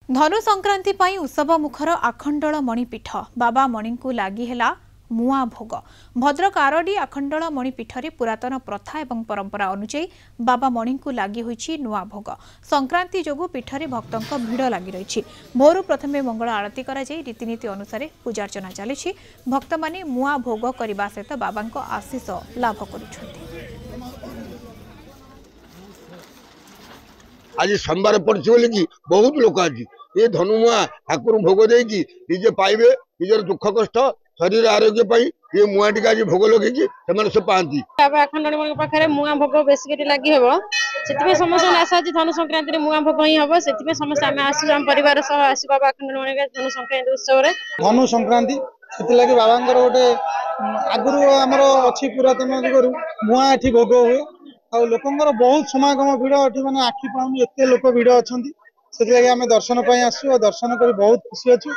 धनु संक्रांति पाई उत्सव मुखर आखंडल मणिपीठ बाबा मणि को लगी है मुआ भोग। भद्रक आरडी आखंडल मणिपीठ रे पुरातन प्रथा एवं परंपरा अनुଯାयी बाबा मणि को लगी होईछि नुआ भोग। संक्रांति जोगु पीठ रे भक्तों भिड़ लगी रही। भोरु प्रथमे मंगल आरती करा जाई रीतिनीति अनुसार पूजार्चना चली। भक्त माने मुआ भोग करने सहित बाबा आशीष लाभ करुछन्ति। आज सोमवार पड़ी बोली बहुत लोक आज ये धनुमुआ ठाकुर भोग देकी निजे पाइबे निजर दुख कष्ट शरीर आरोग्य ये मुआ टी आज भोग लगे सब पाती आखंडी पाखे मुआ भोग बेसिक लगी हम से समस्त आशा आज धनु संक्रांति मुआ भोग ही हम से समस्त आम आसू आम परिवार सह आसू बाबा आखंडी धनु संक्रांति उत्सव धनु संक्रांति से बाबा गोटे आगुरी आमर अच्छी पुरातन जुगर मुआ एटी भोग हुए आ लोकंर बहुत समागम भिड़ ये मैंने आखि पाऊनी एत लोक भिड़ अच्छा से आम दर्शन आसू दर्शन कर बहुत खुशी अच्छु।